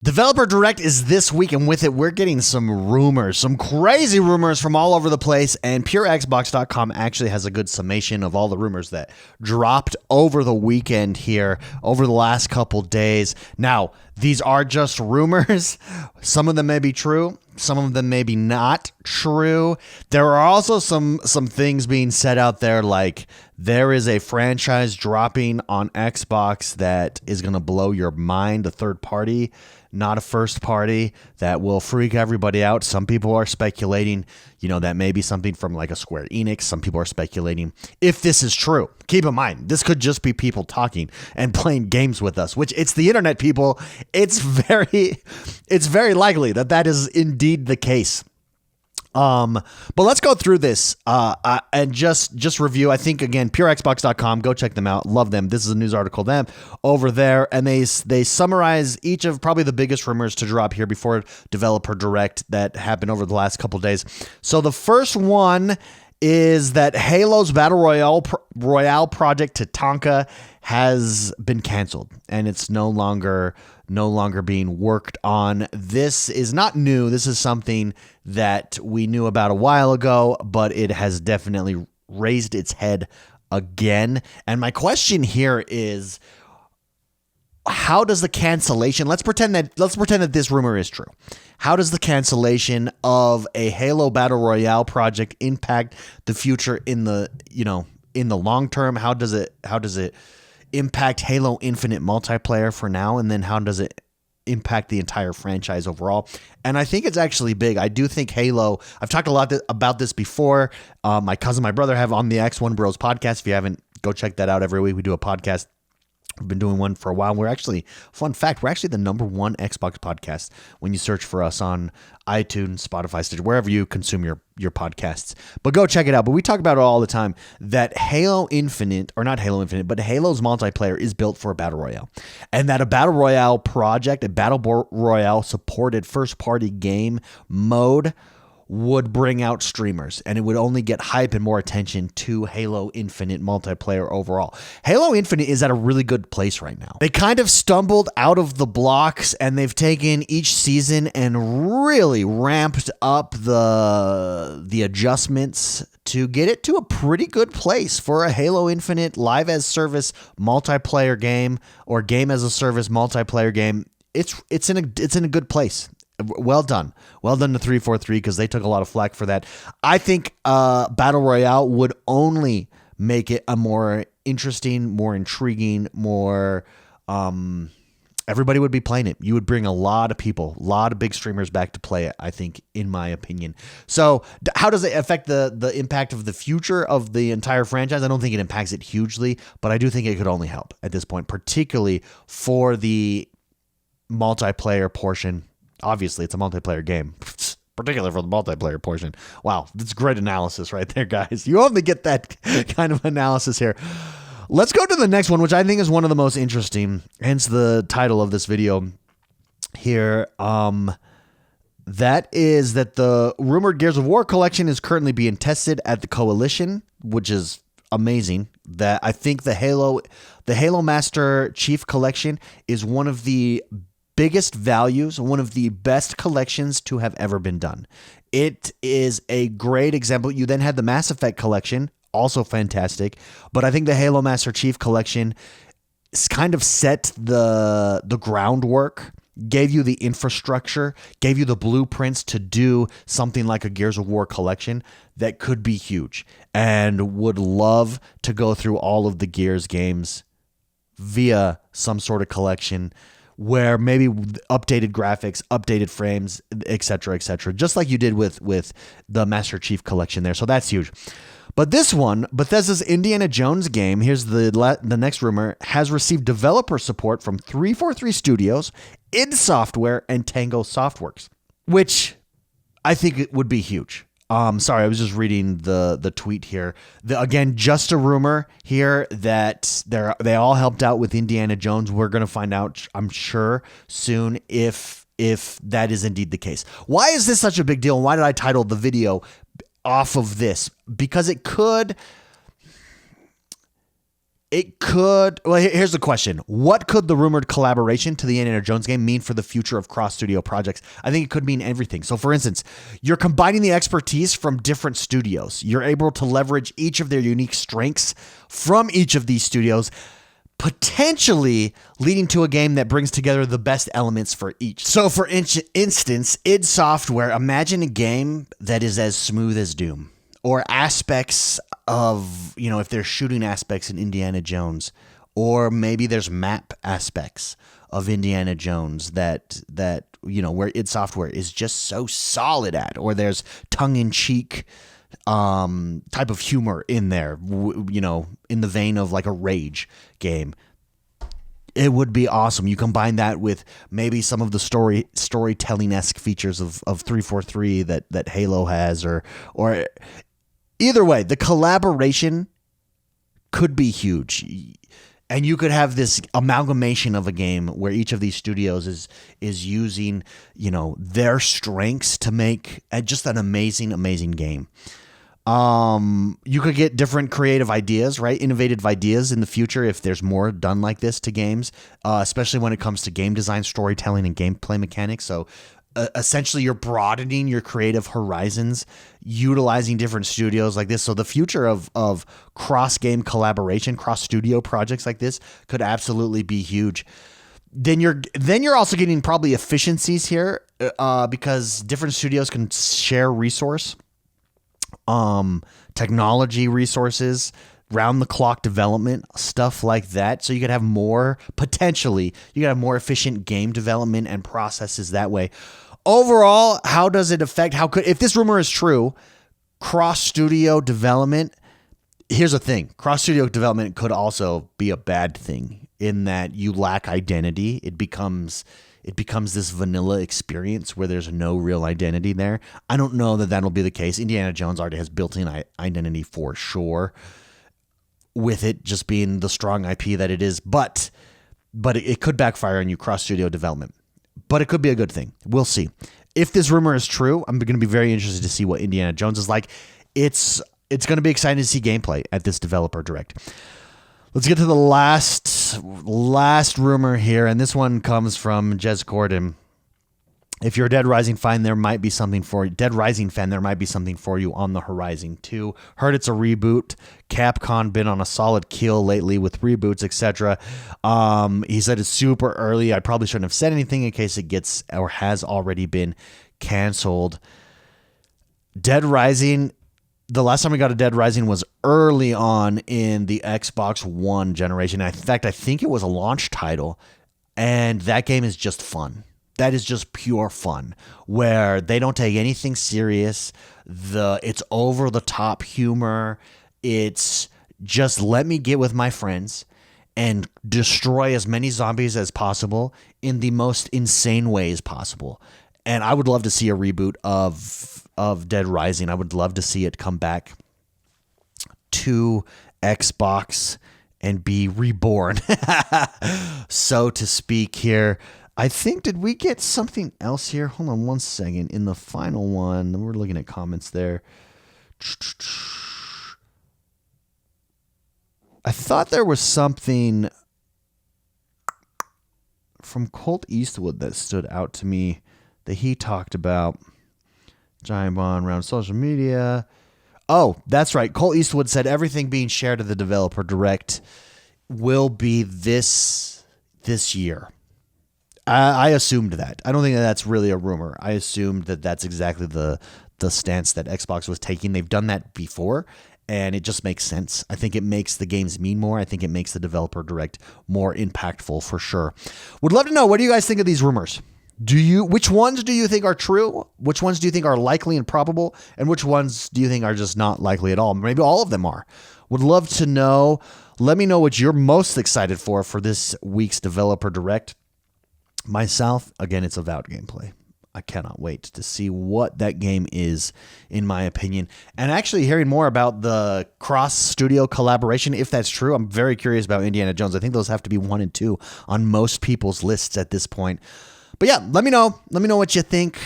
Developer Direct is this week, and with it, we're getting some rumors, some crazy rumors from all over the place. And PureXbox.com actually has a good summation of all the rumors that dropped over the weekend here, over the last couple days. Now, these are just rumors. Some of them may be true. Some of them may be not true. There are also some things being said out there, like there is a franchise dropping on Xbox that is going to blow your mind, a third party, not a first party, that will freak everybody out. Some people are speculating, that may be something from like a Square Enix. Some people are speculating if this is true. Keep in mind, this could just be people talking and playing games with us, which it's the internet, people. It's very likely that is indeed the case. But let's go through this and just review. I think, again, purexbox.com, go check them out. Love them. This is a news article them over there, and they summarize each of probably the biggest rumors to drop here before Developer Direct that happened over the last couple days. So the first one is that Halo's Battle Royale project Tatanka has been canceled, and it's no longer being worked on. This is not new. This is something that we knew about a while ago, but it has definitely raised its head again. And my question here is, how does the cancellation, let's pretend that this rumor is true. How does the cancellation of a Halo Battle Royale project impact the future in the long term? How does it impact Halo Infinite multiplayer for now, and then how does it impact the entire franchise overall? And I think it's actually big. I do think Halo, I've talked a lot about this before. My cousin, my brother have on the X1 Bros podcast. If you haven't, go check that out. Every week we do a podcast. We've been doing one for a while. Fun fact, we're actually the #1 Xbox podcast when you search for us on iTunes, Spotify, Stitcher, wherever you consume your podcasts. But go check it out. But we talk about it all the time, that Halo Infinite, or not Halo Infinite, but Halo's multiplayer is built for a Battle Royale. And that a Battle Royale project, a Battle Royale supported first-party game mode would bring out streamers, and it would only get hype and more attention to Halo Infinite multiplayer overall. Halo Infinite is at a really good place right now. They kind of stumbled out of the blocks, and they've taken each season and really ramped up the adjustments to get it to a pretty good place for a Halo Infinite live as service multiplayer game, or game as a service multiplayer game. It's in a good place. Well done to 343, because they took a lot of flack for that. I think Battle Royale would only make it a more interesting, more intriguing, more everybody would be playing it. You would bring a lot of people, a lot of big streamers back to play it, I think, in my opinion. So how does it affect the impact of the future of the entire franchise? I don't think it impacts it hugely, but I do think it could only help at this point, particularly for the multiplayer portion. Obviously, it's a multiplayer game, particularly for the multiplayer portion. Wow, that's great analysis right there, guys. You only get that kind of analysis here. Let's go to the next one, which I think is one of the most interesting, hence the title of this video here. That is that the rumored Gears of War collection is currently being tested at the Coalition, which is amazing. That I think the Halo Master Chief Collection is one of the biggest values, one of the best collections to have ever been done. It is a great example. You then had the Mass Effect collection, also fantastic, but I think the Halo Master Chief collection kind of set the groundwork, gave you the infrastructure, gave you the blueprints to do something like a Gears of War collection that could be huge, and would love to go through all of the Gears games via some sort of collection where maybe updated graphics, updated frames, etc., just like you did with the Master Chief collection there. So that's huge. But this one, Bethesda's Indiana Jones game, here's the next rumor, has received developer support from 343 Studios, id Software, and Tango Softworks, which I think it would be huge. Sorry, I was just reading the tweet here. Again, just a rumor here that they all helped out with Indiana Jones. We're going to find out, I'm sure, soon if that is indeed the case. Why is this such a big deal? And why did I title the video off of this? Because it could It could. Well, here's the question: what could the rumored collaboration to the Indiana Jones game mean for the future of cross-studio projects? I think it could mean everything. So, for instance, you're combining the expertise from different studios. You're able to leverage each of their unique strengths from each of these studios, potentially leading to a game that brings together the best elements for each. So, for instance, id Software, imagine a game that is as smooth as Doom, or aspects of, if there's shooting aspects in Indiana Jones, or maybe there's map aspects of Indiana Jones that where id Software is just so solid at, or there's tongue-in-cheek type of humor in there, in the vein of like a Rage game. It would be awesome. You combine that with maybe some of the storytelling-esque features of 343 that Halo has, or either way, the collaboration could be huge. And you could have this amalgamation of a game where each of these studios is using, their strengths to make just an amazing, amazing game. You could get different creative ideas, right? Innovative ideas in the future if there's more done like this to games, especially when it comes to game design, storytelling, and gameplay mechanics. So essentially you're broadening your creative horizons, utilizing different studios like this. So the future of cross-game collaboration, cross-studio projects like this could absolutely be huge. Then you're also getting probably efficiencies here, because different studios can share technology resources, round the clock development, stuff like that. So you could have more efficient game development and processes that way. Overall, how does it affect, if this rumor is true, cross-studio development, here's the thing, cross-studio development could also be a bad thing in that you lack identity. It becomes this vanilla experience where there's no real identity there. I don't know that that'll be the case. Indiana Jones already has built-in identity for sure, with it just being the strong IP that it is. But it could backfire on you, cross-studio development. But it could be a good thing. We'll see. If this rumor is true, I'm going to be very interested to see what Indiana Jones is like. It's going to be exciting to see gameplay at this developer direct. Let's get to the last rumor here, and this one comes from Jez Gordon. If you're a Dead Rising fan, there might be something for you on the horizon too. Heard it's a reboot. Capcom been on a solid kill lately with reboots, etc. He said it's super early. I probably shouldn't have said anything in case it gets or has already been canceled. Dead Rising, the last time we got a Dead Rising was early on in the Xbox One generation. In fact, I think it was a launch title, and that game is just fun. That is just pure fun, where they don't take anything serious. It's over the top humor. It's just let me get with my friends and destroy as many zombies as possible in the most insane ways possible. And I would love to see a reboot of Dead Rising. I would love to see it come back to Xbox and be reborn, so to speak here. I think, did we get something else here? Hold on one second. In the final one, we're looking at comments there. I thought there was something from Colt Eastwood that stood out to me that he talked about. Giant Bomb around social media. Oh, that's right. Colt Eastwood said everything being shared at the developer direct will be this year. I assumed that. I don't think that's really a rumor. I assumed that that's exactly the stance that Xbox was taking. They've done that before, and it just makes sense. I think it makes the games mean more. I think it makes the developer direct more impactful for sure. Would love to know, what do you guys think of these rumors? Which ones do you think are true? Which ones do you think are likely and probable? And which ones do you think are just not likely at all? Maybe all of them are. Would love to know. Let me know what you're most excited for this week's developer direct. Myself, again, it's Avowed gameplay. I cannot wait to see what that game is, in my opinion. And actually hearing more about the cross-studio collaboration, if that's true. I'm very curious about Indiana Jones. I think those have to be 1 and 2 on most people's lists at this point. But yeah, let me know. Let me know what you think.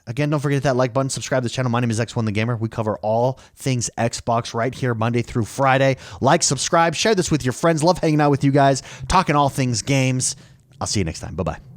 Again, don't forget that like button, subscribe to the channel. My name is X1 the Gamer. We cover all things Xbox right here Monday through Friday. Like, subscribe, share this with your friends. Love hanging out with you guys, talking all things games. I'll see you next time. Bye-bye.